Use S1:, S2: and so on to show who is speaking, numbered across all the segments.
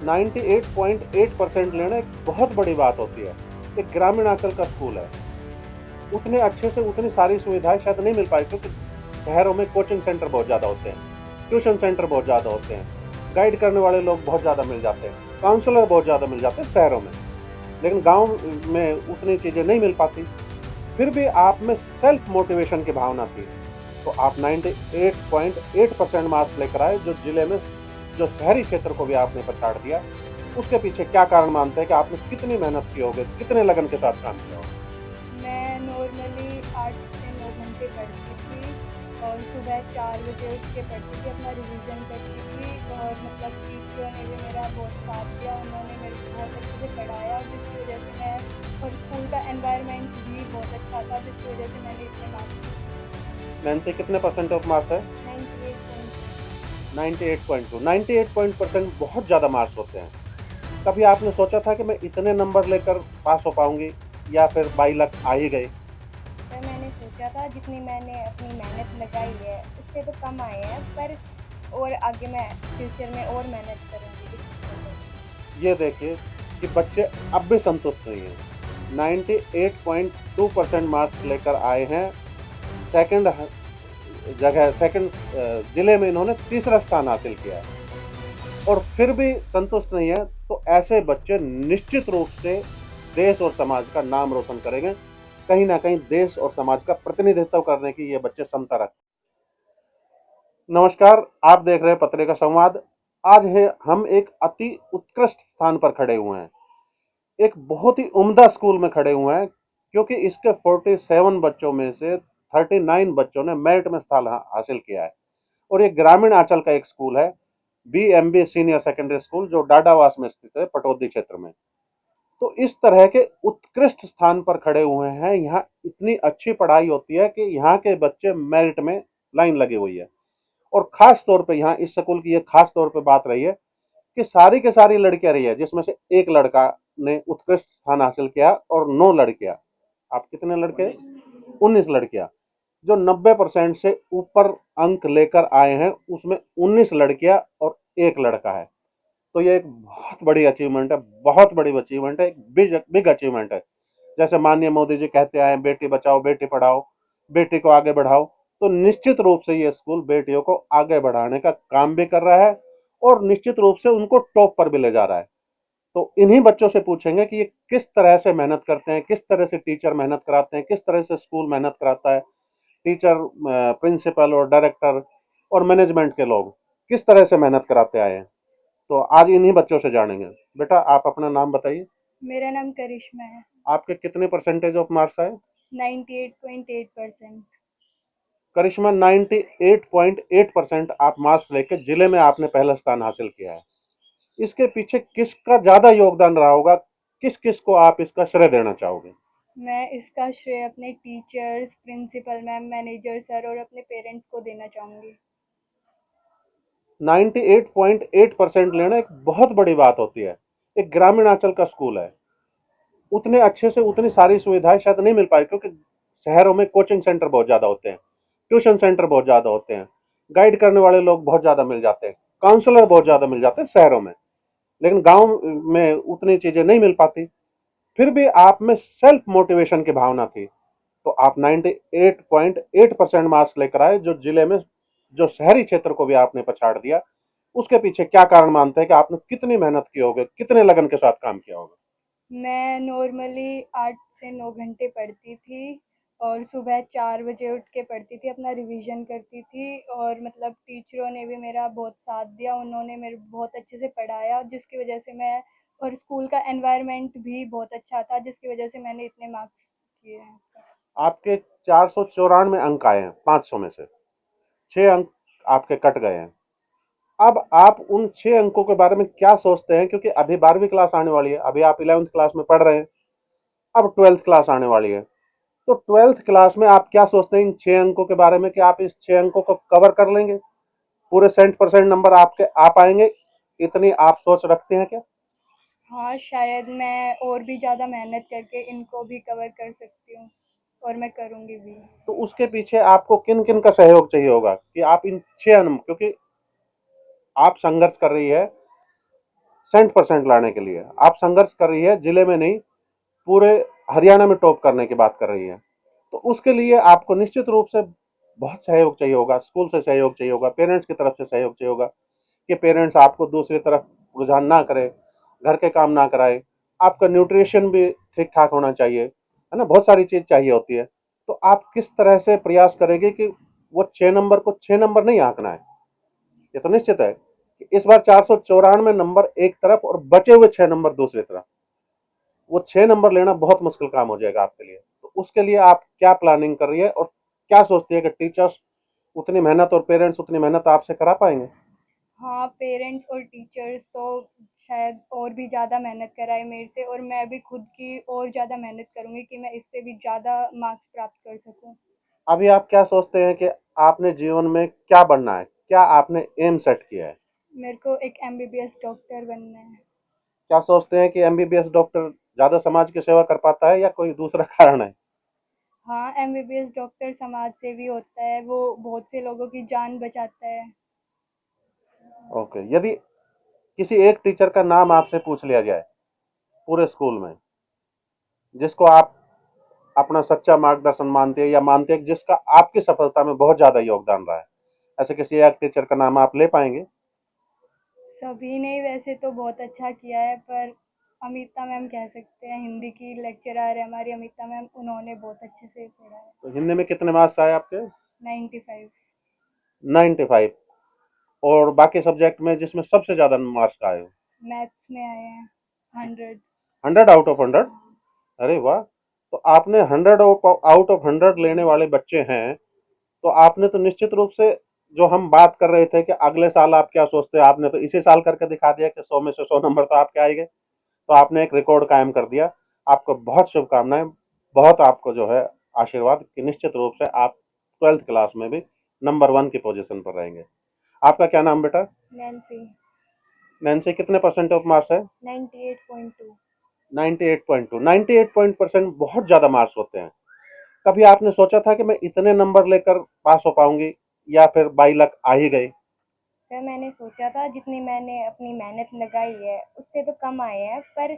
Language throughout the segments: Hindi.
S1: 98.8% लेना एक बहुत बड़ी बात होती है। एक ग्रामीण आंचल का स्कूल है, उतने अच्छे से उतनी सारी सुविधाएं शायद नहीं मिल पाई, क्योंकि शहरों में कोचिंग सेंटर बहुत ज़्यादा होते हैं, ट्यूशन सेंटर बहुत ज़्यादा होते हैं, गाइड करने वाले लोग बहुत ज़्यादा मिल जाते हैं, काउंसलर बहुत ज़्यादा मिल जाते हैं शहरों में, लेकिन गांव में उतनी चीज़ें नहीं मिल पाती। फिर भी आप में सेल्फ मोटिवेशन की भावना थी, तो आप 98.8% मार्क्स लेकर आए, जो जिले में जो शहरी क्षेत्र को भी आपने पछाड़ दिया। उसके पीछे क्या कारण मानते हैं कि आपने कितनी मेहनत की होगी, कितने लगन के साथ काम किया होगा?
S2: मैं नॉर्मली 8 से 9 घंटे पढ़ती थी और सुबह 4 बजे उठ के पढ़ती थी, अपना रिवीजन करती थी और मतलब टीचरों ने भी मेरा बहुत साथ दिया, उन्होंने मेरे को बहुत अच्छे से पढ़ाया, जिसकी वजह से मैं और स्कूल का एनवायरनमेंट भी बहुत अच्छा था, जिसकी वजह से मैंने इतने मार्क्स
S1: नैन्सी, कितने परसेंट ऑफ मार्क्स है?
S2: 98.2।
S1: 98.2। 98% बहुत ज़्यादा मार्क्स होते हैं। कभी आपने सोचा था कि मैं इतने नंबर लेकर पास हो पाऊंगी, या फिर बाई लक आ ही गए?
S2: पर मैंने सोचा था जितनी मैंने अपनी मेहनत लगाई है उससे तो कम आए हैं, पर और आगे मैं फ्यूचर में और मेहनत करूँगी इस चीज़ों पर।
S1: ये देखिए कि बच्चे अब भी संतुष्ट नहीं हैं। 98.2% मार्क्स लेकर आए हैं। सेकंड जगह, सेकंड जिले में इन्होंने तीसरा स्थान हासिल किया है, और फिर भी संतुष्ट नहीं है। तो ऐसे बच्चे निश्चित रूप से देश और समाज का नाम रोशन करेंगे। कहीं ना कहीं देश और समाज का प्रतिनिधित्व करने की ये बच्चे क्षमता रखते हैं। नमस्कार, आप देख रहे हैं पत्रिका संवाद। आज है हम एक अति उत्कृष्ट स्थान पर खड़े हुए हैं, एक बहुत ही उम्दा स्कूल में खड़े हुए हैं, क्योंकि इसके 47 बच्चों में से 39 बच्चों ने मेरिट में स्थान हासिल किया है। और ये ग्रामीण आंचल का एक स्कूल है, BMB सीनियर सेकेंडरी स्कूल, जो डाडावास में स्थित है, पटौदी क्षेत्र में। तो इस तरह के उत्कृष्ट स्थान पर खड़े हुए हैं। यहाँ इतनी अच्छी पढ़ाई होती है कि यहाँ के बच्चे मेरिट में लाइन लगी हुई है। और खास तौर पे यहाँ इस स्कूल की ये खास तौर पे बात रही है कि सारी के सारी लड़कियां रही है, जिसमें से एक लड़का ने उत्कृष्ट स्थान हासिल किया, और 9 लड़कियां। आप कितने लड़के? 19 लड़कियां, जो 90% से ऊपर अंक लेकर आए हैं, उसमें 19 लड़कियां और एक लड़का है। तो ये एक बहुत बड़ी अचीवमेंट है, बहुत बड़ी अचीवमेंट है, एक बिग बिग अचीवमेंट है। जैसे माननीय मोदी जी कहते आए, बेटी बचाओ बेटी पढ़ाओ, बेटी को आगे बढ़ाओ। तो निश्चित रूप से ये स्कूल बेटियों को आगे बढ़ाने का काम भी कर रहा है, और निश्चित रूप से उनको टॉप पर भी ले जा रहा है। तो इन्हीं बच्चों से पूछेंगे कि ये किस तरह से मेहनत करते हैं, किस तरह से टीचर मेहनत कराते हैं, किस तरह से स्कूल मेहनत कराता है, टीचर, प्रिंसिपल और डायरेक्टर और मैनेजमेंट के लोग किस तरह से मेहनत कराते आए हैं। तो आज इन्हीं बच्चों से जानेंगे। बेटा, आप अपना नाम बताइए।
S2: मेरा नाम करिश्मा है।
S1: आपके कितने परसेंटेज ऑफ मार्क्स आए?
S2: 98.8%।
S1: करिश्मा, 98.8% आप मार्क्स लेके जिले में आपने पहला स्थान हासिल किया है। इसके पीछे किसका ज्यादा योगदान रहा होगा? किस किस को आप इसका श्रेय देना चाहोगे?
S2: मैं इसका श्रेय अपने teachers, principal ma'am, manager sir और अपने पेरेंट्स को देना चाहूँगी।
S1: 98.8% लेना एक बहुत बड़ी बात होती है। एक ग्रामीण आंचल का स्कूल है, उतने अच्छे से उतनी सारी सुविधाएं शायद नहीं मिल पाई, क्योंकि शहरों में कोचिंग सेंटर बहुत ज्यादा होते हैं, ट्यूशन सेंटर बहुत ज्यादा होते हैं, गाइड करने वाले लोग बहुत ज्यादा मिल जाते हैं, काउंसलर बहुत ज्यादा मिल जाते हैं शहरों में, लेकिन गांव में उतनी चीजें नहीं मिल पाती। फिर भी आप में सेल्फ मोटिवेशन की भावना थी, तो आप 98.8% मार्क्स लेकर आए, जो जिले में जो शहरी क्षेत्र को भी आपने पछाड़ दिया। उसके पीछे क्या कारण मानते हैं कि आपने कितनी मेहनत की होगी, कितने लगन के साथ काम किया होगा?
S2: मैं नॉर्मली 8 से 9 घंटे पढ़ती थी और सुबह 4 बजे उठ के पढ़ती थी, अपना रिवीजन करती थी और मतलब टीचरों ने भी मेरा बहुत साथ दिया, उन्होंने मेरे बहुत अच्छे से पढ़ाया, जिसकी वजह से मैं और स्कूल का एनवायरनमेंट भी बहुत अच्छा था, जिसकी वजह से मैंने इतने मार्क्स किए हैं।
S1: आपके 494 अंक आए हैं 500 में से, 6 अंक आपके कट गए हैं। अब आप उन 6 अंकों के बारे में क्या सोचते हैं? क्योंकि अभी 12वीं क्लास आने वाली है, अभी आप 11th क्लास में पढ़ रहे हैं, अब 12th क्लास आने वाली है। तो 12th क्लास में आप क्या सोचते हैं इन 6 अंकों के बारे में, कि आप इस 6 अंकों को कवर कर लेंगे? पूरे 100% नंबर आपके आ पाएंगे? इतनी आप सोच रखते हैं क्या?
S2: हाँ, शायद मैं और भी ज़्यादा मेहनत करके इनको भी कवर कर सकती हूँ और मैं करूँगी भी।
S1: तो उसके पीछे आपको किन किन का सहयोग चाहिए होगा कि आप इन 6 अंक, क्योंकि आप संघर्ष कर रही है, 100% लाने के लिए आप संघर्ष कर रही है, जिले में नहीं पूरे हरियाणा में टॉप करने की बात कर रही है। तो उसके लिए आपको निश्चित रूप से बहुत सहयोग चाहिए होगा, स्कूल से सहयोग चाहिए होगा, पेरेंट्स की तरफ से सहयोग चाहिए होगा कि पेरेंट्स आपको दूसरी तरफ रुझान ना करे, घर के काम ना कराए, आपका न्यूट्रिशन भी ठीक ठाक होना चाहिए, है ना, बहुत सारी चीज चाहिए होती है। तो आप किस तरह से प्रयास करेंगे कि वो 6 नंबर को 6 नंबर नहीं आंकना है, ये तो निश्चित है कि इस बार 494 नंबर एक तरफ और बचे हुए 6 नंबर दूसरी तरफ, वो 6 नंबर लेना बहुत मुश्किल काम हो जाएगा आपके लिए। तो उसके लिए आप क्या प्लानिंग कर रही है और क्या सोचती है कि टीचर्स उतनी मेहनत और पेरेंट्स उतनी मेहनत आपसे करा पाएंगे?
S2: हाँ, पेरेंट्स और टीचर्स तो शायद और भी ज़्यादा मेहनत कराए मेरे से, और मैं भी खुद की और ज़्यादा मेहनत करूँगी कि मैं इससे भी ज़्यादा मार्क्स प्राप्त कर सकूँ।
S1: अभी आप क्या सोचते हैं कि आपने जीवन में क्या बनना है, क्या आपने एम सेट किया है?
S2: मेरे को एक एमबीबीएस डॉक्टर बनना है।
S1: क्या सोचते हैं कि एमबीबीएस डॉक्टर ज्यादा समाज की सेवा कर पाता है या कोई दूसरा कारण है?
S2: हाँ, एमबीबीएस डॉक्टर समाज सेवी होता है, वो बहुत से लोगों की जान बचाता है।
S1: ओके, यदि किसी एक टीचर का नाम आपसे पूछ लिया जाए पूरे स्कूल में, जिसको आप अपना सच्चा मार्गदर्शन मानते हैं या मानते हैं कि जिसका आपकी सफलता में बहुत ज्यादा योगदान रहा है, ऐसे किसी एक टीचर का नाम आप ले पाएंगे?
S2: सभी ने वैसे तो बहुत अच्छा किया है, पर अमिता मैम कह सकते हैं, हिंदी की लेक्चरर है हमारी अमिता मैम, उन्होंने बहुत अच्छे से पढ़ाया।
S1: तो हिंदी में कितने मार्क्स आए आपके?
S2: 95।
S1: 95। और बाकी सब्जेक्ट में जिसमें सबसे ज्यादा मार्क्स आए हो?
S2: मैथ्स में आए हैं 100।
S1: 100 आउट ऑफ 100? अरे वाह! तो आपने 100 आउट ऑफ 100 लेने वाले बच्चे हैं, तो आपने तो निश्चित रूप से, जो हम बात कर रहे थे कि अगले साल आप क्या सोचते हैं, आपने तो इसी साल करके दिखा दिया कि 100 में से 100 नंबर तो आपके आएंगे। तो आपने एक रिकॉर्ड कायम कर दिया। आपको बहुत शुभकामनाएं, बहुत आपको जो है आशीर्वाद कि निश्चित रूप से आप 12th क्लास में भी नंबर 1 की पोजीशन पर रहेंगे। आपका क्या नाम बेटा?
S2: नैन्सी।
S1: नैन्सी, कितने परसेंट ऑफ मार्क्स है?
S2: 98.2।
S1: 98.2। 98% बहुत ज्यादा मार्क्स होते हैं। कभी आपने सोचा था कि मैं इतने नंबर लेकर पास हो पाऊंगी, या फिर बाई लक आ ही गए?
S2: सर, मैंने सोचा था जितनी मैंने अपनी मेहनत लगाई है उससे तो कम आए हैं, पर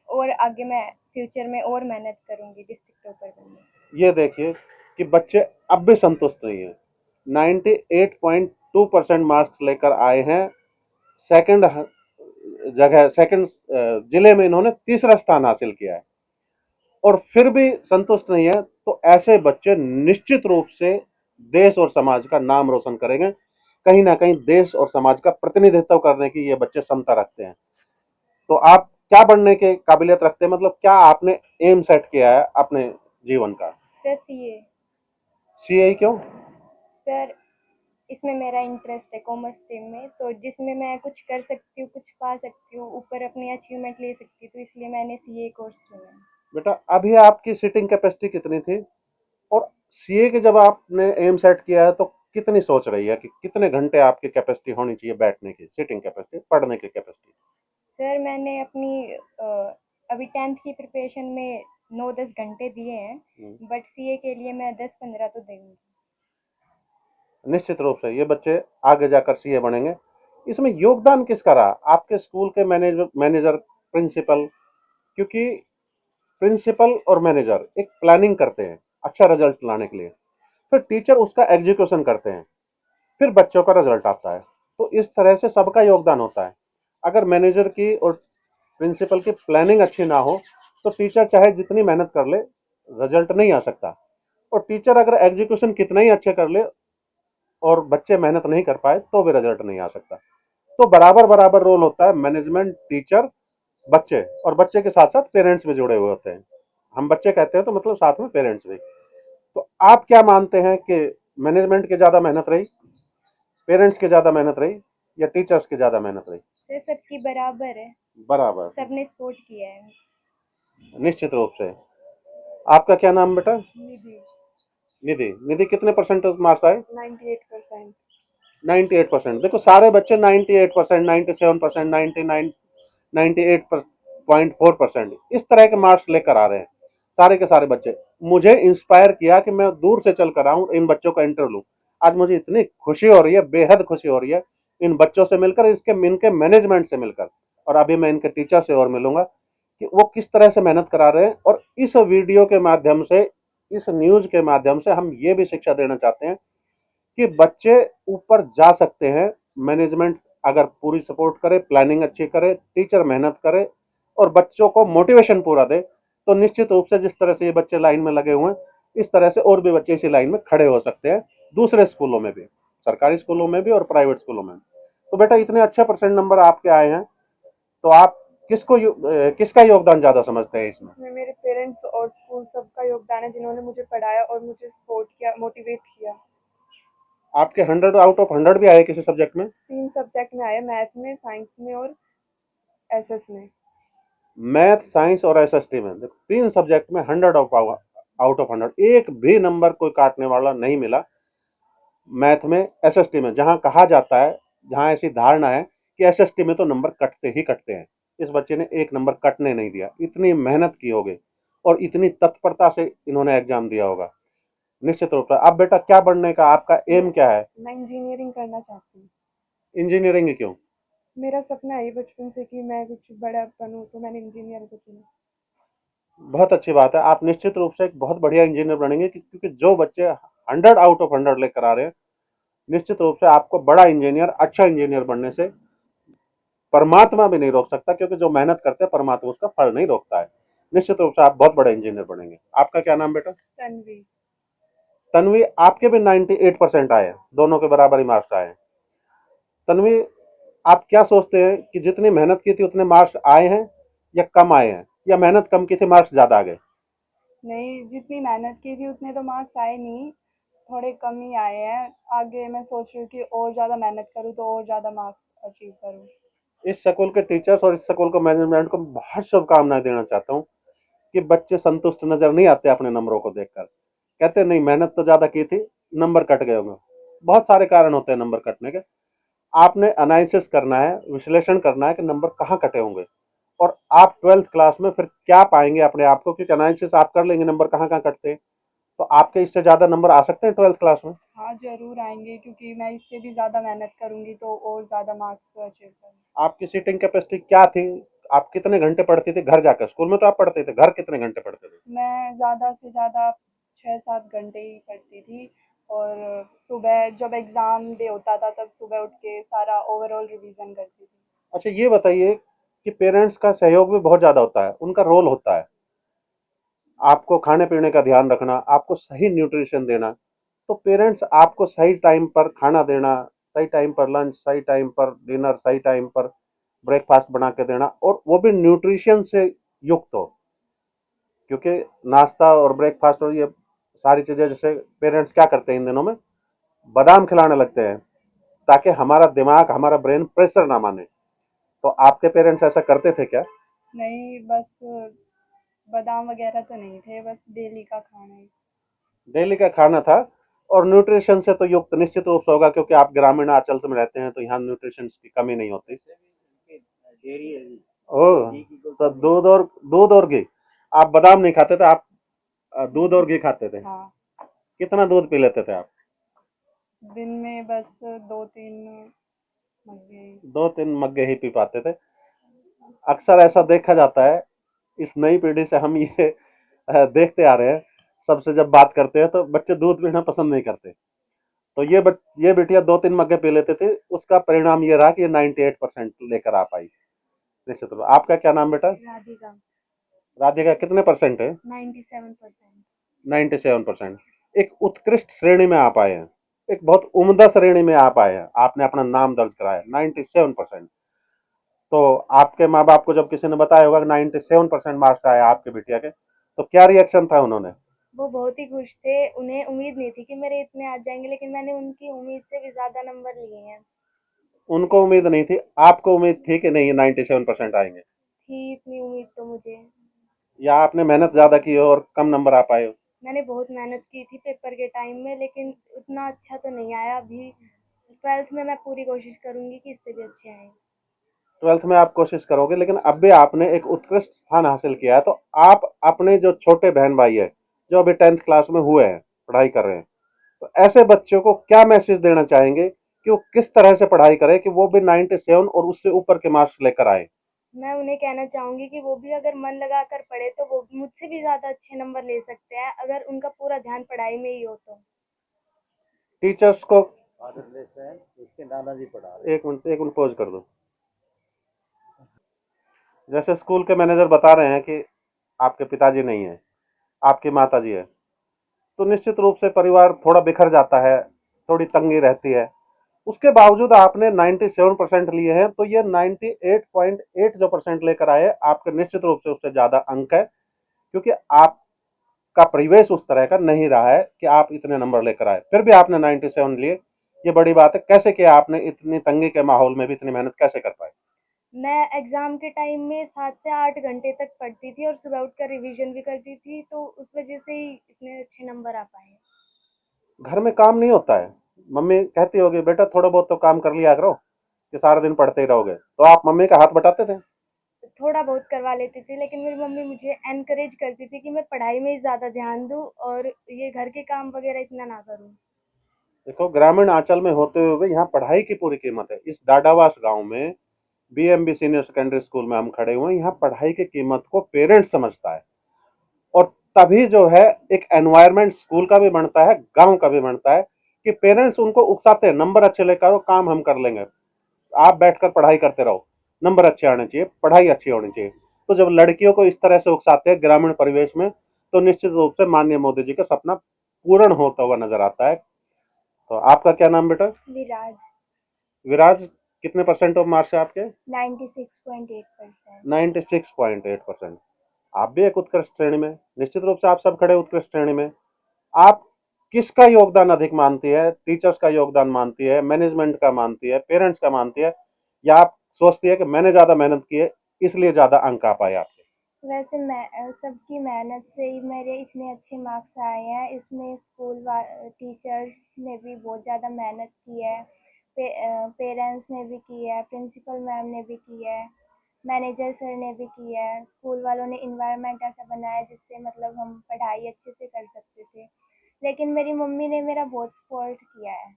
S2: और आगे मैं फ्यूचर में और मेहनत करूंगी डिस्ट्रिक्ट टॉपर बनने की।
S1: ये देखिए कि बच्चे अब भी संतुष्ट नहीं है। 98.2% मार्क्स लेकर आए हैं। सेकंड जगह, सेकंड जिले में इन्होंने तीसरा स्थान हासिल किया है और फिर भी संतुष्ट नहीं है। तो ऐसे बच्चे निश्चित रूप से देश और समाज का नाम रोशन करेंगे। कहीं ना कहीं देश और समाज का प्रतिनिधित्व करने की ये बच्चे क्षमता रखते हैं। तो आप क्या बनने के काबिलियत रखते हैं, मतलब क्या आपने एम सेट किया है अपने जीवन का?
S2: Sir, CA.
S1: सीए क्यों?
S2: सर, इसमें मेरा इंटरेस्ट है कॉमर्स स्ट्रीम में, तो जिसमें मैं कुछ कर सकती हूँ, कुछ पा सकती हूँ, ऊपर अपनी अचीवमेंट ले सकती हूँ, तो इसलिए मैंने सीए कोर्स चुना है।
S1: बेटा, अभी आपकी सीटिंग कैपेसिटी कितनी थी, और सीए के जब आपने एम सेट किया है तो कितनी सोच रही है कि कितने घंटे आपकी कैपेसिटी होनी चाहिए बैठने की, सीटिंग कैपेसिटी, पढ़ने की कैपेसिटी?
S2: सर, मैंने अपनी अभी 10th की प्रिपरेशन में 9-10 घंटे दिए हैं, बट सीए के लिए मैं 10-15 तो देंगी।
S1: निश्चित रूप से ये बच्चे आगे जाकर सीए बनेंगे। इसमें योगदान किसका रहा, आपके स्कूल के मैनेजर, प्रिंसिपल? क्योंकि प्रिंसिपल और मैनेजर एक प्लानिंग करते हैं अच्छा रिजल्ट लाने के लिए, फिर टीचर उसका एग्जीक्यूशन करते हैं, फिर बच्चों का रिजल्ट आता है। तो इस तरह से सबका योगदान होता है। अगर मैनेजर की और प्रिंसिपल की प्लानिंग अच्छी ना हो तो टीचर चाहे जितनी मेहनत कर ले, रिजल्ट नहीं आ सकता। और टीचर अगर एग्जीक्यूशन कितना ही अच्छे कर ले और बच्चे मेहनत नहीं कर पाए तो भी रिजल्ट नहीं आ सकता। तो बराबर बराबर रोल होता है, मैनेजमेंट, टीचर, बच्चे, और बच्चे के साथ साथ पेरेंट्स भी जुड़े हुए होते हैं। हम बच्चे कहते हैं तो मतलब साथ में पेरेंट्स भी। तो आप क्या मानते हैं कि मैनेजमेंट की ज्यादा मेहनत रही, पेरेंट्स की ज्यादा मेहनत रही, या टीचर्स की ज्यादा मेहनत रही?
S2: सर, सबकी बराबर है,
S1: बराबर।
S2: सबने सपोर्ट किया है।
S1: निश्चित रूप से। आपका क्या नाम बेटा?
S2: निधि।
S1: निधि। निधि, कितने परसेंट मार्क्स आए?
S2: 98%।
S1: 98%। देखो, सारे बच्चे 98%, 97%, 99, 98.4% इस तरह के मार्क्स लेकर आ रहे हैं, सारे के सारे बच्चे। मुझे इंस्पायर किया कि मैं दूर से चल कर आऊं, इन बच्चों का इंटरव्यू लूं। आज मुझे इतनी खुशी हो रही है, बेहद खुशी हो रही है इन बच्चों से मिलकर, इनके मैनेजमेंट से मिलकर। और अभी मैं इनके टीचर से और मिलूंगा कि वो किस तरह से मेहनत करा रहे हैं। और इस वीडियो के माध्यम से, इस न्यूज के माध्यम से हम ये भी शिक्षा देना चाहते हैं कि बच्चे ऊपर जा सकते हैं। मैनेजमेंट अगर पूरी सपोर्ट करे, प्लानिंग अच्छी करे, टीचर मेहनत करे और बच्चों को मोटिवेशन पूरा दे, तो निश्चित रूप से जिस तरह से ये बच्चे लाइन में लगे हुए हैं, इस तरह से और भी बच्चे इसी लाइन में खड़े हो सकते हैं, दूसरे स्कूलों में भी, सरकारी स्कूलों में भी और प्राइवेट स्कूलों में भी। तो बेटा, इतने अच्छे परसेंट नंबर आपके आए हैं, तो आप किसका योगदान ज्यादा समझते हैं इसमें?
S3: इसमें मेरे पेरेंट्स और स्कूल सबका योगदान है, जिन्होंने मुझे पढ़ाया और मुझे सपोर्ट किया, मोटिवेट किया।
S1: आपके 100 आउट ऑफ 100 भी आए किसी सब्जेक्ट में?
S3: 3 सब्जेक्ट में आए, मैथ में, साइंस में और एसएस में।
S1: मैथ, साइंस और एसएसटी में 3 सब्जेक्ट में 100 आउट ऑफ 100, एक भी नंबर कोई काटने वाला नहीं मिला। मैथ में, एसएसटी में, जहां कहा जाता है, जहां ऐसी धारणा है कि एसएसटी में तो नंबर कटते ही कटते हैं, इस बच्चे ने एक नंबर कटने नहीं दिया। इतनी मेहनत की होगी और इतनी तत्परता से इन्होंने एग्जाम दिया होगा। निश्चित रूप से। अब बेटा, क्या बनने का आपका एम क्या है?
S3: मैं इंजीनियरिंग करना चाहती हूँ।
S1: इंजीनियरिंग क्यों?
S3: मेरा सपना है बचपन से कि मैं कुछ बड़ा बनूँ, तो मैंने इंजीनियर को चुना।
S1: बहुत अच्छी बात है। आप निश्चित रूप से एक बहुत बढ़िया इंजीनियर बनेंगे, क्योंकि जो बच्चे 100 आउट ऑफ 100 लेकर आ रहे हैं, निश्चित रूप से आपको बड़ा इंजीनियर, अच्छा इंजीनियर बनने से परमात्मा भी नहीं रोक सकता, क्योंकि जो मेहनत करते हैं परमात्मा उसका फल नहीं रोकता है। निश्चित रूप से आप बहुत बड़े इंजीनियर बनेंगे। आपका क्या नाम बेटा?
S3: तन्वी।
S1: तन्वी, आपके भी 98% आए हैं, दोनों के बराबर ही मार्क्स आए हैं। तन्वी, आप क्या सोचते हैं कि जितनी मेहनत की थी उतने मार्क्स आए हैं या कम आए हैं, या मेहनत कम की थी, मार्क्स ज्यादा आ गए?
S2: नहीं, जितनी मेहनत की थी उतने तो मार्क्स आए नहीं, थोड़े कम ही आए हैं। आगे मैं सोच रही हूँ कि और ज़्यादा मेहनत करूँ तो और ज़्यादा मार्क्स अचीव करूँ।
S1: इस स्कूल के टीचर्स और इस स्कूल के मैनेजमेंट को बहुत शुभकामनाएं देना चाहता हूँ कि बच्चे संतुष्ट नजर नहीं आते अपने नंबरों को देखकर। कहते नहीं, मेहनत तो ज्यादा की थी, नंबर कट गए होंगे। बहुत सारे कारण होते हैं नंबर कटने के। आपने एनालिसिस करना है, विश्लेषण करना है कि नंबर कहाँ कटे होंगे, और आप 12th क्लास में फिर क्या पाएंगे अपने आप को, क्योंकि एनालिसिस आप कर लेंगे नंबर कहाँ कहाँ कटते हैं, तो आपके इससे ज्यादा नंबर आ सकते हैं 12th क्लास में।
S2: हाँ, ज़रूर आएंगे, क्योंकि मैं इससे भी ज़्यादा मेहनत करूँगी तो और ज़्यादा मार्क्स अचीव करूँगी।
S1: आपकी सीटिंग कैपेसिटी क्या थी? आप कितने घंटे पढ़ती थी घर जाकर? स्कूल में तो आप पढ़ते थे, घर कितने घंटे पढ़ते थे?
S2: मैं ज़्यादा से ज़्यादा 6-7 घंटे ही पढ़ती थी, और सुबह जब एग्ज़ाम डे होता था तब सुबह उठ के सारा ओवरऑल रिवीजन करती थी।
S1: अच्छा, ये बताइए कि पेरेंट्स का सहयोग भी बहुत ज्यादा होता है, उनका रोल होता है आपको खाने पीने का ध्यान रखना, आपको सही न्यूट्रिशन देना। तो पेरेंट्स आपको सही टाइम पर खाना देना, सही टाइम पर लंच, सही टाइम पर डिनर, सही टाइम पर ब्रेकफास्ट बना के देना, और वो भी न्यूट्रिशन से युक्त हो। क्योंकि नाश्ता और ब्रेकफास्ट और ये सारी चीजें, जैसे पेरेंट्स क्या करते हैं इन दिनों में, बादाम खिलाने लगते हैं ताकि हमारा दिमाग, हमारा ब्रेन प्रेशर ना माने। तो आपके पेरेंट्स ऐसा करते थे क्या?
S2: नहीं, बस बादाम वगैरह तो नहीं थे, बस डेली का खाना ही।
S1: डेली का खाना था, और न्यूट्रिशन से तो युक्त निश्चित रूप से होगा, क्योंकि आप ग्रामीण अंचल में रहते हैं, तो यहाँ न्यूट्रिशन की कमी नहीं होती। ओह, तो दूध और घी। आप बादाम नहीं खाते थे, आप दूध और घी खाते थे।
S2: हाँ,
S1: कितना दूध पी लेते थे आप?
S2: दिन में बस 2-3 मग्गे।
S1: 2-3 मग्गे ही पी पाते थे। अक्सर ऐसा देखा जाता है, इस नई पीढ़ी से हम ये देखते आ रहे हैं, सबसे जब बात करते हैं तो बच्चे दूध पीना पसंद नहीं करते। तो ये बिटिया 2-3 मग्गे पी लेते थे, उसका परिणाम ये रहा कि ये 98% लेकर आ पाई। निश्चित रूप। आपका क्या नाम बेटा?
S2: राधिका।
S1: राधिका, कितने परसेंट है?
S2: 97%।
S1: 97%। एक उत्कृष्ट श्रेणी में आप आए हैं, एक बहुत उम्दा श्रेणी में आप आए हैं, आपने अपना नाम दर्ज कराया 97%। तो आपके माँ बाप को जब किसी ने बताया होगा कि 97% मार्क्स आए आपके बिटिया के, तो क्या रिएक्शन था उन्होंने?
S2: वो बहुत ही खुश थे, उन्हें उम्मीद नहीं थी कि मेरे इतने आ जाएंगे, लेकिन मैंने उनकी उम्मीद से भी ज़्यादा नंबर लिए हैं।
S1: उनको उम्मीद नहीं थी, आपको उम्मीद थी कि नहीं, 97% आएंगे?
S2: थी इतनी उम्मीद तो मुझे।
S1: या आपने मेहनत ज्यादा की हो और कम नंबर आ पाए हो?
S2: मैंने बहुत मेहनत की थी पेपर के टाइम में, लेकिन उतना अच्छा तो नहीं आया। अभी 12th में मैं पूरी कोशिश करूंगी कि इससे भी अच्छे आए।
S1: 12th में आप कोशिश करोगे, लेकिन अब भी आपने एक उत्कृष्ट स्थान हासिल किया है, तो आप अपने जो छोटे बहन भाई है, जो अभी 10th क्लास में हुए हैं, पढ़ाई कर रहे हैं, तो ऐसे बच्चों को क्या मैसेज देना चाहेंगे कि वो किस तरह से पढ़ाई करें कि वो भी 97 और उससे ऊपर के मार्क्स लेकर आए?
S2: मैं उन्हें कहना चाहूँगी कि वो भी अगर मन लगाकर पढ़े तो वो मुझसे भी ज़्यादा अच्छे नंबर ले सकते हैं, अगर उनका पूरा ध्यान पढ़ाई में ही हो तो।
S1: टीचर्स को आदत लेते हैं, इसके दादाजी पढ़ा रहे हैं। एक मिनट पॉज कर दो। जैसे स्कूल के मैनेजर बता रहे हैं कि आपके पिताजी नहीं है, आपकी माताजी है, तो निश्चित रूप से परिवार थोड़ा बिखर जाता है, थोड़ी तंगी रहती है। उसके बावजूद आपने 97% लिए हैं, तो ये 98.8 जो परसेंट लेकर आए, आपके निश्चित रूप से उससे ज्यादा अंक है, क्योंकि आपका परिवेश उस तरह का नहीं रहा है कि आप इतने नंबर लेकर आए। फिर भी आपने 97 लिए, ये बड़ी बात है। कैसे किया आपने? इतनी तंगी के माहौल में भी इतनी मेहनत कैसे कर पाए?
S2: मैं एग्ज़ाम के टाइम में 7 से 8 घंटे तक पढ़ती थी और सुबह उठकर रिवीजन भी करती थी, तो उस वजह से ही इतने अच्छे नंबर आ पाए।
S1: घर में काम नहीं होता है? मम्मी कहती होगी बेटा थोड़ा बहुत तो काम कर लिया करो, कि सारा दिन पढ़ते ही रहोगे, तो आप मम्मी का हाथ बटाते थे?
S2: थोड़ा बहुत करवा लेती थी, लेकिन मेरी मम्मी मुझे एनकरेज करती थी कि मैं पढ़ाई में ही ज़्यादा ध्यान दूँ और ये घर के काम वगैरह इतना ना करूँ।
S1: देखो, ग्रामीण आंचल में होते हुए यहाँ पढ़ाई की पूरी कीमत है। इस डाडावास गांव में बीएमबी सीनियर सेकेंडरी स्कूल में हम खड़े हुए हैं। यहाँ पढ़ाई की कीमत को पेरेंट्स समझता है, और तभी जो है एक एनवायरनमेंट स्कूल का भी बनता है, गांव का भी बनता है, कि पेरेंट्स उनको उकसाते हैं नंबर अच्छे लेकर आओ, काम हम कर लेंगे, आप बैठकर पढ़ाई करते रहो, नंबर अच्छे आने चाहिए, पढ़ाई अच्छी होनी चाहिए। तो जब लड़कियों को इस तरह से उकसाते हैं ग्रामीण परिवेश में, तो निश्चित रूप से माननीय मोदी जी का सपना पूर्ण होता हुआ नजर आता है। तो आपका क्या नाम बेटा?
S2: विराज।
S1: विराज, कितने परसेंट ऑफ मार्क्स है आपके?
S2: 96.8%।
S1: 96.8%। आप भी एक उत्कृष्ट श्रेणी में, निश्चित रूप से आप सब खड़े उत्कृष्ट श्रेणी में। आप किसका योगदान अधिक मानती है? टीचर्स का योगदान मानती है, मैनेजमेंट का मानती है, पेरेंट्स का मानती है, या आप सोचती है कि मैंने ज्यादा मेहनत की है इसलिए ज्यादा अंक आ पाए आपके?
S2: वैसे मैं सबकी मेहनत से ही मेरे इतने अच्छे मार्क्स आए हैं। इसमें टीचर्स ने भी बहुत ज़्यादा मेहनत की है, पेरेंट्स ने भी की है, प्रिंसिपल मैम ने भी की है, मैनेजर सर ने भी की है, स्कूल वालों ने इन्वायरमेंट ऐसा बनाया जिससे मतलब हम पढ़ाई अच्छे से कर सकते थे। लेकिन मेरी मम्मी ने मेरा बहुत सपोर्ट किया है।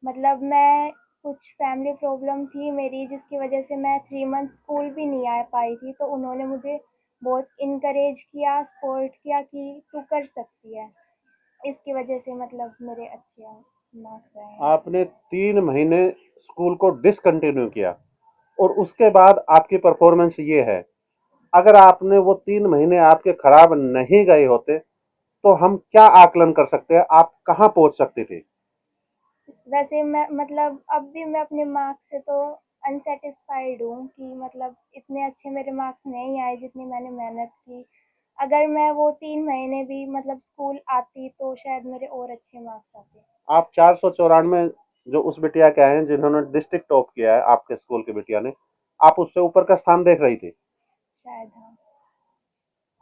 S2: मतलब मैं कुछ फैमिली प्रॉब्लम थी मेरी जिसकी वजह से मैं 3 मंथ स्कूल भी नहीं आ पाई थी, तो उन्होंने मुझे बहुत इनकरेज किया, सपोर्ट किया कि तू कर सकती है। इसकी वजह से मतलब मेरे अच्छे मार्क्स आए हैं।
S1: आपने 3 महीने स्कूल को डिसकंटिन्यू किया, और उसके बाद आपकी परफॉर्मेंस ये है। अगर आपने वो 3 महीने आपके खराब नहीं गए होते, तो हम क्या आकलन कर सकते हैं, आप कहाँ पहुंच सकती थी?
S2: वैसे मैं मतलब अब भी मैं अपने मार्क्स से तो अनसेटिस्फाइड हूँ कि मतलब इतने अच्छे मेरे मार्क्स नहीं आए जितनी मैंने मेहनत की। अगर मैं वो 3 महीने भी मतलब स्कूल आती तो शायद मेरे और अच्छे मार्क्स आते।
S1: आप 494 जो उस बिटिया के आए हैं जिन्होंने डिस्ट्रिक्ट टॉप किया है आपके स्कूल की बिटिया ने, आप उससे ऊपर का स्थान देख रही थी?
S2: शायद हाँ।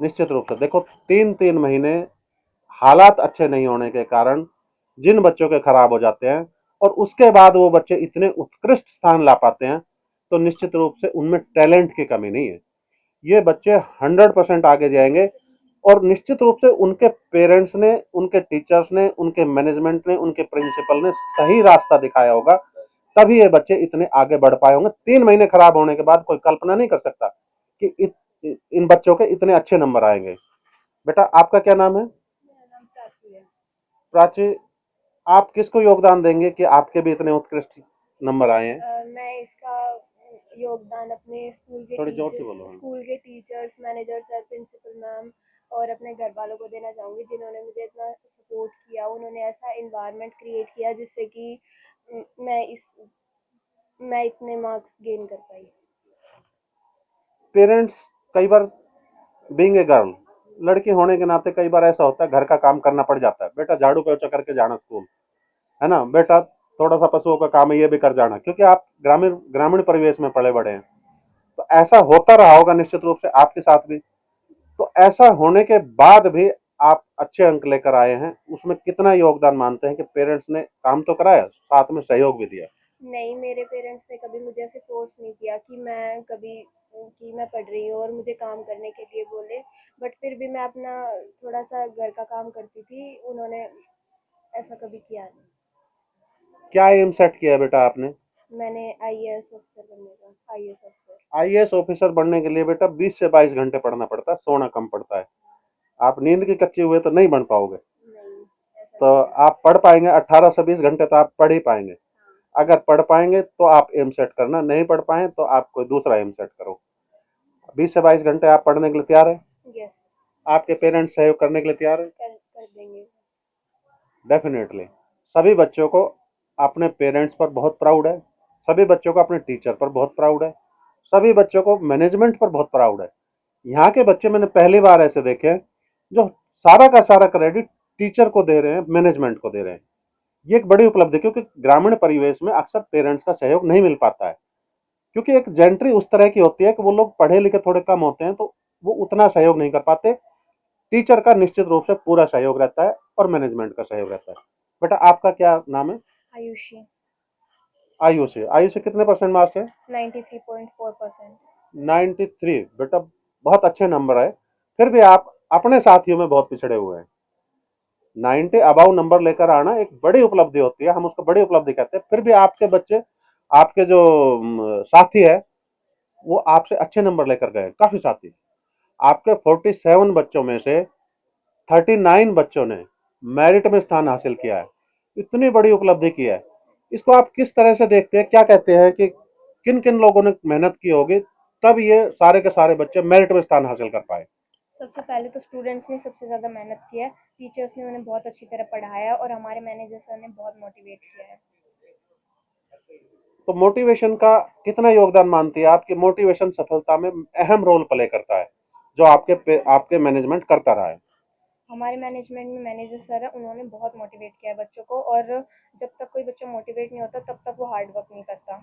S1: निश्चित रूप से देखो, 3 3 महीने हालात अच्छे नहीं होने के कारण जिन बच्चों के खराब हो जाते हैं, और उसके बाद वो बच्चे इतने उत्कृष्ट स्थान ला पाते हैं, तो निश्चित रूप से उनमें टैलेंट की कमी नहीं है। ये बच्चे 100% आगे जाएंगे, और निश्चित रूप से उनके पेरेंट्स ने, उनके टीचर्स ने, उनके मैनेजमेंट ने, उनके प्रिंसिपल ने सही रास्ता दिखाया होगा, तभी ये बच्चे इतने आगे बढ़ पाए होंगे। 3 महीने खराब होने के बाद कोई कल्पना नहीं कर सकता कि इन बच्चों के इतने अच्छे नंबर आएंगे। बेटा, आपका क्या नाम है?
S3: मेरा नाम प्राची है।
S1: प्राची, आप किसको योगदान देंगे कि आपके भी इतने उत्कृष्ट नंबर आए हैं?
S3: मैं इसका योगदान अपने
S1: थोड़ी जोर से बोलो।
S3: स्कूल के teachers, manager sir, principal ma'am और अपने घर वालों को देना चाहूँगी जिन्होंने मुझे इतना सपोर्ट किया। उन्होंने ऐसा इन्वायरमेंट क्रिएट किया जिससे कि उम, मैं इस मैं इतने मार्क्स गेन कर पाई।
S1: पेरेंट्स कई बार, बीइंग ए गर्ल, लड़की होने के नाते कई बार ऐसा होता है घर का काम करना पड़ जाता है। बेटा झाड़ू पोछा करके जाना स्कूल, है ना बेटा, थोड़ा सा पशुओं का काम है ये भी कर जाना, क्योंकि आप ग्रामीण ग्रामीण परिवेश में पले बड़े हैं। तो ऐसा होता रहा होगा निश्चित रूप से आपके साथ भी। तो ऐसा होने के बाद भी आप अच्छे अंक लेकर आए हैं, उसमें कितना योगदान मानते हैं कि पेरेंट्स ने काम तो कराया, साथ में सहयोग भी दिया?
S3: नहीं, मेरे पेरेंट्स ने कभी मुझे ऐसे फ़ोर्स नहीं किया कि मैं पढ़ रही हूँ और मुझे काम करने के लिए बोले। बट फिर भी मैं अपना थोड़ा-सा घर का काम करती थी, उन्होंने ऐसा कभी किया नहीं।
S1: क्या एम सेट किया है बेटा आपने?
S3: मैंने आईएएस अफ़सर बनने का, आईएएस अफ़सर।
S1: आईएएस ऑफिसर बनने के लिए बेटा 20 से 22 घंटे पढ़ना पड़ता है, सोना कम पड़ता है। आप नींद की कच्चे हुए तो नहीं बन पाओगे।
S3: नहीं, ऐसा
S1: तो
S3: नहीं है।
S1: आप पढ़ पाएंगे 18 से 20 घंटे तो आप पढ़ ही पाएंगे। अगर पढ़ पाएंगे तो आप एम सेट करना, नहीं पढ़ पाए तो आप कोई दूसरा एम सेट करो। 20 से 22 घंटे आप पढ़ने के लिए तैयार है?
S3: यस,
S1: आपके पेरेंट्स सहयोग करने के लिए तैयार है?
S3: कर देंगे।
S1: डेफिनेटली। सभी बच्चों को अपने पेरेंट्स पर बहुत प्राउड है, सभी बच्चों को अपने टीचर पर बहुत प्राउड है, सभी बच्चों को मैनेजमेंट पर बहुत प्राउड है। यहाँ के बच्चे मैंने पहली बार ऐसे देखे हैं जो सारा का सारा क्रेडिट टीचर को दे रहे हैं, मैनेजमेंट को दे रहे हैं। ये एक बड़ी उपलब्धि है, क्योंकि ग्रामीण परिवेश में अक्सर पेरेंट्स का सहयोग नहीं मिल पाता है, क्योंकि एक जेंट्री उस तरह की होती है कि वो लोग पढ़े लिखे थोड़े कम होते हैं, तो वो उतना सहयोग नहीं कर पाते। टीचर का निश्चित रूप से पूरा सहयोग रहता है और मैनेजमेंट का सहयोग रहता है। बेटा आपका क्या नाम है?
S3: आयुषी।
S1: आयुषी। आयुषी कितने परसेंट मार्क्स है?
S3: 93.4%।
S1: 93। बेटा बहुत अच्छे नंबर है, फिर भी आप अपने साथियों में बहुत पिछड़े हुए हैं। 90 अबाउ नंबर लेकर आना एक बड़ी उपलब्धि होती है, हम उसको बड़ी उपलब्धि कहते हैं। फिर भी आपके बच्चे, आपके जो साथी है, वो आपसे अच्छे नंबर लेकर गए, काफी साथी। आपके 47 बच्चों में से 39 बच्चों ने मेरिट में स्थान हासिल किया है। इतनी बड़ी उपलब्धि की है। इसको आप किस तरह से देखते हैं? क्या कहते हैं कि किन किन लोगों ने मेहनत की होगी तब ये सारे के सारे बच्चे मेरिट में स्थान हासिल कर पाए?
S3: सबसे पहले तो स्टूडेंट्स ने सबसे ज़्यादा मेहनत की है। टीचर्स ने उन्हें बहुत अच्छी तरह पढ़ाया और हमारे मैनेजर सर ने बहुत मोटिवेट किया है।
S1: तो मोटिवेशन का कितना योगदान मानती है आपकी? मोटिवेशन सफलता में अहम रोल प्ले करता है, जो आपके मैनेजमेंट करता रहा है।
S3: हमारे मैनेजमेंट में मैनेजर सर है, उन्होंने बहुत मोटिवेट किया है बच्चों को, और जब तक कोई बच्चा मोटिवेट नहीं होता तब तक वो हार्ड वर्क नहीं करता।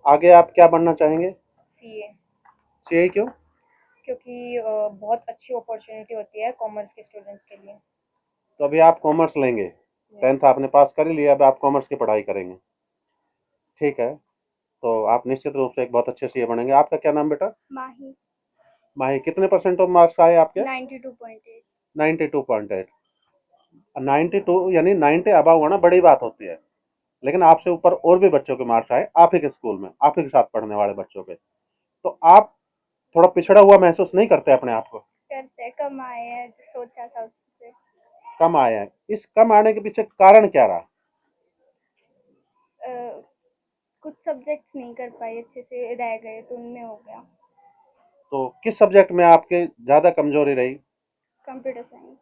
S1: आगे आप क्या बनना चाहेंगे?
S3: सीए।
S1: सीए क्यों?
S3: क्योंकि बहुत अच्छी अपॉर्चुनिटी होती है कॉमर्स के स्टूडेंट्स के लिए।
S1: तो अभी आप कॉमर्स लेंगे,
S3: यस।
S1: 10th आपने पास कर ही लिया, अब आप कॉमर्स की पढ़ाई करेंगे। ठीक है, तो आप निश्चित रूप से एक बहुत अच्छे सीए बनेंगे। आपका क्या नाम बेटा?
S2: माही।
S1: माही। कितने परसेंट ऑफ मार्क्स आए आपके?
S2: 92.8।
S1: 92.8। 92 यानी 90 अबव होना बड़ी बात होती है, लेकिन आपसे ऊपर और भी बच्चों के मार्क्स आए आप ही के स्कूल में, आप ही के साथ पढ़ने वाले बच्चों के। तो आप थोड़ा पिछड़ा हुआ महसूस नहीं करते अपने आप को?
S2: करते कम आए हैं जो सोचा था उससे।
S1: कम आए हैं, इस कम आने के पीछे कारण क्या रहा?
S2: अ, कुछ सब्जेक्ट्स नहीं कर पाए अच्छे से, रह गए तो उनमें हो गया।
S1: तो किस सब्जेक्ट में आपके ज्यादा कमजोरी रही?
S2: Computer science.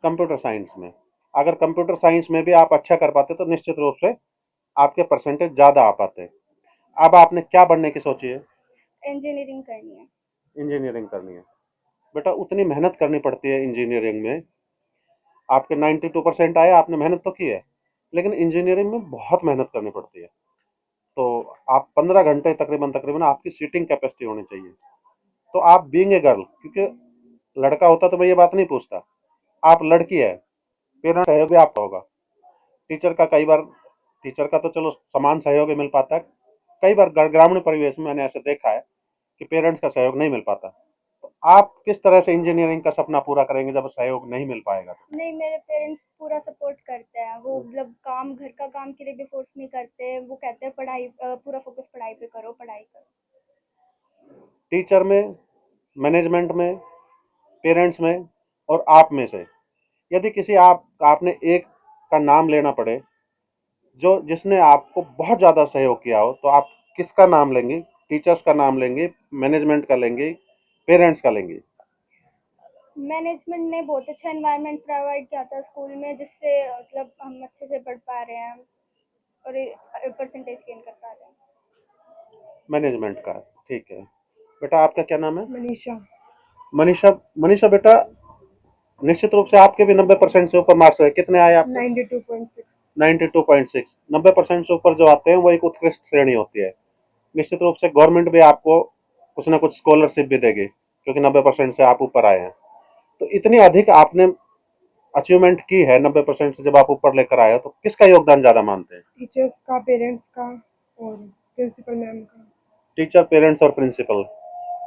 S1: कंप्यूटर साइंस में। अगर कंप्यूटर साइंस में भी आप अच्छा कर पाते तो निश्चित रूप से आपके परसेंटेज ज्यादा आ पाते। अब आपने क्या बनने की सोची है?
S2: इंजीनियरिंग करनी है।
S1: इंजीनियरिंग करनी है। बेटा उतनी मेहनत करनी पड़ती है इंजीनियरिंग में। आपके 92% आए, आपने मेहनत तो की है, लेकिन इंजीनियरिंग में बहुत मेहनत करनी पड़ती है। तो आप 15 घंटे तकरीबन तकरीबन आपकी सीटिंग कैपेसिटी होनी चाहिए। तो आप बीइंग ए गर्ल, क्योंकि लड़का होता तो मैं ये बात नहीं पूछता, आप लड़की है, पेरेंट्स सहयोग भी आपका होगा। टीचर का कई बार, टीचर का तो चलो समान सहयोग ही मिल पाता है, कई बार ग्रामीण परिवेश में मैंने ऐसे देखा है कि पेरेंट्स का सहयोग नहीं मिल पाता। तो आप किस तरह से इंजीनियरिंग का सपना पूरा करेंगे जब सहयोग नहीं मिल पाएगा तो?
S2: नहीं, मेरे पेरेंट्स पूरा सपोर्ट करते हैं। वो मतलब काम, घर का काम के लिए भी फोर्स नहीं करते। वो कहते हैं पढ़ाई, पूरा फोकस पढ़ाई पे करो, पढ़ाई करो।
S1: टीचर में, मैनेजमेंट में, पेरेंट्स में और आप में से यदि किसी आपने एक का नाम लेना पड़े जो जिसने आपको बहुत ज़्यादा सहयोग किया हो, तो आप किसका नाम लेंगे? टीचर्स का नाम लेंगे, मैनेजमेंट का लेंगे, पेरेंट्स का लेंगे?
S2: मैनेजमेंट ने बहुत अच्छा एनवायरनमेंट प्रोवाइड किया था स्कूल में, जिससे मतलब हम अच्छे से पढ़ पा रहे हैं और परसेंटेज गेन कर पा रहे हैं।
S1: मैनेजमेंट का। ठीक है। बेटा आपका क्या नाम है?
S2: मनीषा।
S1: मनीषा। मनीषा बेटा, निश्चित रूप से आपके भी 90% से ऊपर मार्क्स है। कितने आए आपके?
S2: 92.6।
S1: 92.6। 90% से ऊपर जो आते हैं वो एक उत्कृष्ट श्रेणी होती है। निश्चित रूप से गवर्नमेंट भी आपको कुछ ना कुछ स्कॉलरशिप भी देगी, क्योंकि 90% से आप ऊपर आए हैं। तो इतनी अधिक आपने अचीवमेंट की है 90% से, जब आप ऊपर लेकर आए हो, तो किसका योगदान ज्यादा मानते हैं?
S2: टीचर्स का, पेरेंट्स का और प्रिंसिपल मैम का।
S1: टीचर, पेरेंट्स और प्रिंसिपल।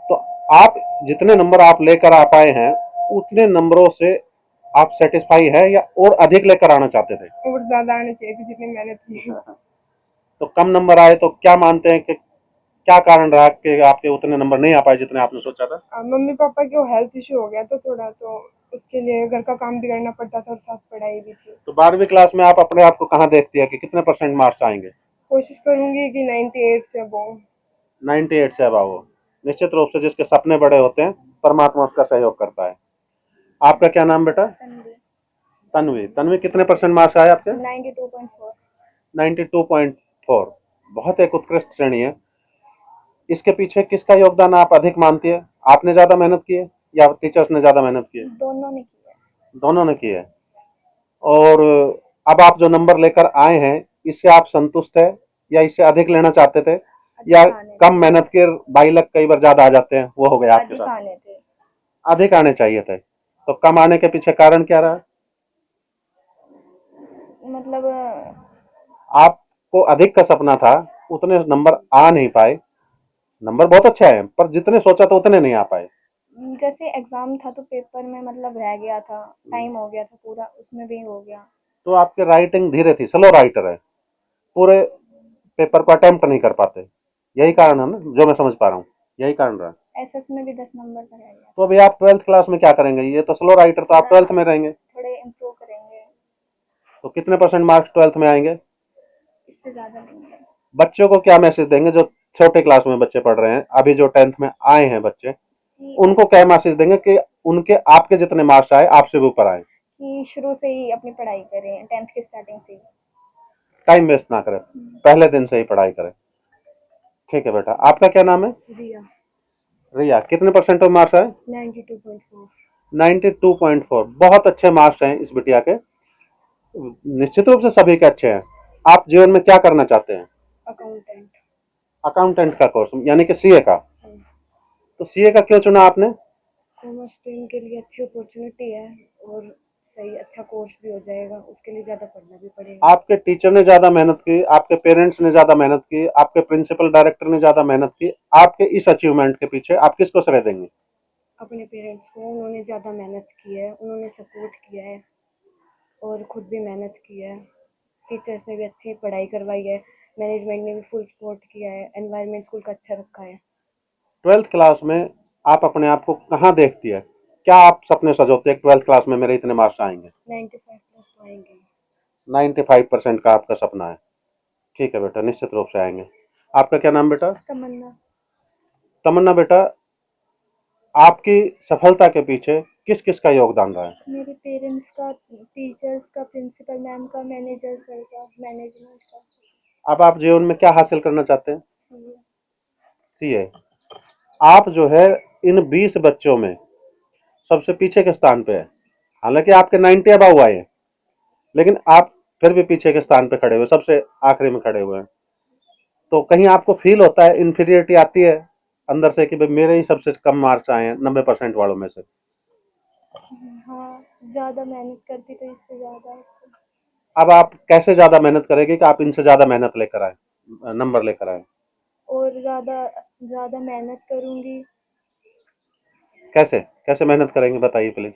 S1: तो आप जितने नंबर आप लेकर आ पाए हैं उतने नंबरों से आप सेटिस्फाई है या और अधिक लेकर आना चाहते थे?
S2: और ज़्यादा आने चाहिए थे जितनी मेहनत की।
S1: तो कम नंबर आए तो क्या मानते हैं कि क्या कारण रहा कि आपके उतने नंबर नहीं आ पाए जितने आपने सोचा था?
S4: मम्मी पापा को हेल्थ इशू हो गया था थोड़ा, तो उसके लिए घर का काम भी करना पड़ता था और साथ पढ़ाई भी थी।
S1: तो 12वीं क्लास में आप अपने आप को कहाँ देखती है कि कितने परसेंट मार्क्स आएंगे?
S4: कोशिश करूंगी कि 98 से अबव।
S1: 98 से अबव हो। निश्चित रूप से जिसके सपने बड़े होते हैं परमात्मा उसका सहयोग करता है। आपका क्या नाम बेटा?
S2: तन्वी।
S1: तन्वी। तन्वी, कितने परसेंट मार्क्स आए आपके?
S2: 92.4।
S1: 92.4। बहुत एक उत्कृष्ट श्रेणी है। इसके पीछे किसका योगदान आप अधिक मानती है? आपने ज्यादा मेहनत की है या टीचर्स ने ज्यादा मेहनत की है?
S2: दोनों ने किया।
S1: दोनों ने की है। और अब आप जो नंबर लेकर आए हैं इससे आप संतुष्ट है या इससे अधिक लेना चाहते थे, या
S2: अधिक आने
S1: कम मेहनत के 22 कई बार ज्यादा आ जाते हैं वो हो गया आपके
S2: अधिक
S1: साथ?
S2: आने थे।
S1: अधिक आने चाहिए थे। तो कम आने के पीछे कारण क्या रहा?
S2: मतलब
S1: आपको अधिक का सपना था, उतने नंबर आ नहीं पाए। नंबर बहुत अच्छे आए पर जितने सोचा था उतने नहीं आ पाए।
S2: जैसे एग्जाम था तो पेपर में मतलब रह गया था, टाइम हो गया था पूरा, उसमें भी हो गया।
S1: तो आपकी राइटिंग धीरे थी, स्लो राइटर है, पूरे पेपर को अटेम्प्ट नहीं कर पाते। यही कारण है ना, जो मैं समझ पा रहा हूँ, यही कारण रहा।
S2: एसएस में भी 10 नंबर का रह गया।
S1: तो अभी आप 12th क्लास में क्या करेंगे? ये तो स्लो राइटर, तो आप 12th में रहेंगे।
S2: थोड़े इम्प्रूव करेंगे।
S1: तो कितने परसेंट मार्क्स 12th में आएंगे?
S2: इससे ज्यादा लेंगे।
S1: बच्चों को क्या मैसेज देंगे जो छोटे क्लास में बच्चे पढ़ रहे हैं, अभी जो 10th में आए हैं बच्चे,
S2: कि
S1: उनको क्या मैसेज देंगे कि उनके आपके जितने मार्क्स आए आपसे भी ऊपर आए?
S2: कि शुरू से ही अपनी पढ़ाई करें, 10th की स्टार्टिंग से ही।
S1: टाइम वेस्ट ना करें, पहले दिन से ही पढ़ाई करें। ठीक है बेटा, आपका क्या नाम है?
S4: रिया।
S1: रिया, कितने परसेंट मार्क्स आए?
S4: 92.4।
S1: 92.4। बहुत अच्छे मार्क्स हैं इस बिटिया के। निश्चित रूप से सभी के अच्छे हैं। आप जीवन में क्या करना चाहते हैं?
S4: अकाउंटेंट।
S1: अकाउंटेंट का कोर्स, यानी कि सीए का। तो सीए का क्यों चुना आपने?
S4: कॉमर्स स्ट्रीम के लिए अच्छी अपॉर्चुनिटी है और सही अच्छा कोर्स भी हो जाएगा, उसके लिए ज़्यादा पढ़ना भी पड़ेगा।
S1: आपके टीचर ने ज्यादा मेहनत की, आपके पेरेंट्स ने ज्यादा मेहनत की, आपके प्रिंसिपल डायरेक्टर ने ज्यादा मेहनत की, आपके इस अचीवमेंट के पीछे आप किसको श्रेय देंगे?
S4: अपने पेरेंट्स को, उन्होंने ज़्यादा मेहनत की है, उन्होंने सपोर्ट किया है और खुद भी मेहनत की है। टीचर्स ने भी अच्छी पढ़ाई करवाई है, मैनेजमेंट ने भी फुल सपोर्ट किया है, एनवायरनमेंट स्कूल का अच्छा रखा है।
S1: 12th क्लास में आप अपने आप को कहाँ देखती है? क्या आप सपने सजोते हैं 12th क्लास में मेरे इतने मार्क्स आएंगे?
S4: 95 प्लस तो आएंगे।
S1: 95% का आपका सपना है। ठीक है बेटा, निश्चित रूप से आएंगे। आपका क्या नाम बेटा?
S2: तमन्ना।
S1: तमन्ना बेटा, आपकी सफलता के पीछे किस किस का योगदान रहा है?
S2: मेरे पेरेंट्स का, टीचर्स का, प्रिंसिपल मैम का, मैनेजर सर का, मैनेजमेंट का।
S1: अब आप जीवन में क्या हासिल करना चाहते हैं?
S2: ये
S1: सीए। आप जो है इन 20 बच्चों में सबसे पीछे के स्थान पे है। हालांकि आपके 90 अबव आए हैं, लेकिन आप फिर भी पीछे के स्थान पे खड़े हुए, सबसे आखिरी में खड़े हुए हैं। तो कहीं आपको फील होता है, इन्फीरियरिटी आती है अंदर से कि भाई मेरे ही सबसे कम मार्क्स आए हैं 90% वालों में से?
S2: हाँ, ज़्यादा मेहनत करती तो इससे ज़्यादा।
S1: अब आप कैसे ज्यादा मेहनत करेंगे कि आप इनसे ज्यादा मेहनत लेकर आए, नंबर लेकर आए?
S2: और ज़्यादा ज़्यादा मेहनत करूँगी।
S1: कैसे कैसे मेहनत करेंगे बताइए प्लीज।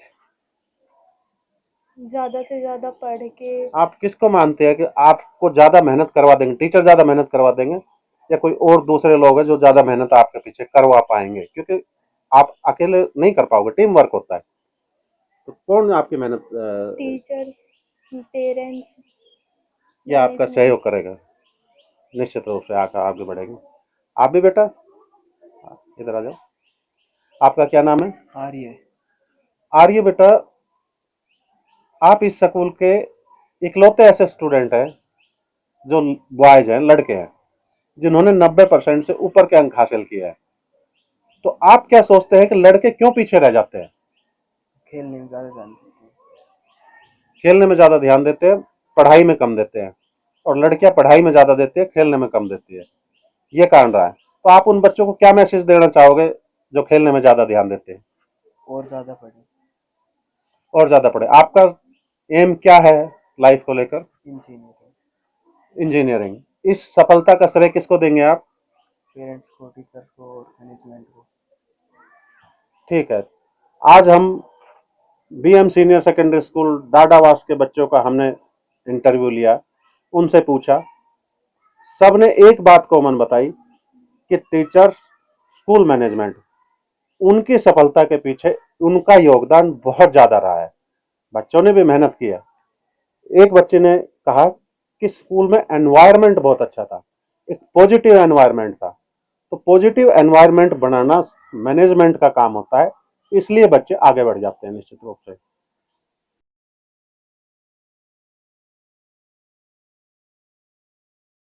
S2: ज़्यादा से ज़्यादा पढ़ के।
S1: आप किसको मानते हैं कि आपको ज्यादा मेहनत करवा देंगे? टीचर ज्यादा मेहनत करवा देंगे या कोई और दूसरे लोग हैं जो ज्यादा मेहनत आपके पीछे करवा पाएंगे? क्योंकि आप अकेले नहीं कर पाओगे, टीम वर्क होता है। तो कौन आपकी मेहनत
S2: टीचर, पेरेंट्स,
S1: या आपका
S2: मैनेजमेंट।
S1: सहयोग करेगा? निश्चित रूप से आगे आगे बढ़ेंगे। आप भी बेटा इधर आ जाओ। आपका क्या नाम है?
S5: आर्य।
S1: आर्य बेटा, आप इस स्कूल के इकलौते ऐसे स्टूडेंट हैं जो बॉयज हैं, लड़के हैं, जिन्होंने 90% से ऊपर के अंक हासिल किए हैं। तो आप क्या सोचते हैं कि लड़के क्यों पीछे रह जाते हैं?
S5: खेलने में ज़्यादा ध्यान देते हैं।
S1: खेलने में ज्यादा ध्यान देते हैं, पढ़ाई में कम देते हैं। और लड़कियां पढ़ाई में ज्यादा देती है, खेलने में कम देती है। ये कारण रहा है। तो आप उन बच्चों को क्या मैसेज देना चाहोगे जो खेलने में ज्यादा ध्यान देते हैं?
S5: और ज़्यादा पढ़े।
S1: और ज्यादा पढ़े। आपका एम क्या है लाइफ को लेकर?
S5: इंजीनियरिंग।
S1: इंजीनियरिंग। इस सफलता का श्रेय किसको देंगे आप?
S5: पेरेंट्स को, टीचर को और मैनेजमेंट को।
S1: ठीक है, आज हम बीएम सीनियर सेकेंडरी स्कूल डाडावास के बच्चों का हमने इंटरव्यू लिया, उनसे पूछा, सबने एक बात कॉमन बताई कि टीचर्स, स्कूल मैनेजमेंट, उनकी सफलता के पीछे उनका योगदान बहुत ज़्यादा रहा है। बच्चों ने भी मेहनत किया। एक बच्चे ने कहा कि स्कूल में एनवायरनमेंट बहुत अच्छा था, एक पॉजिटिव एनवायरनमेंट था। तो पॉजिटिव एनवायरनमेंट बनाना मैनेजमेंट का काम होता है, इसलिए बच्चे आगे बढ़ जाते हैं निश्चित रूप से।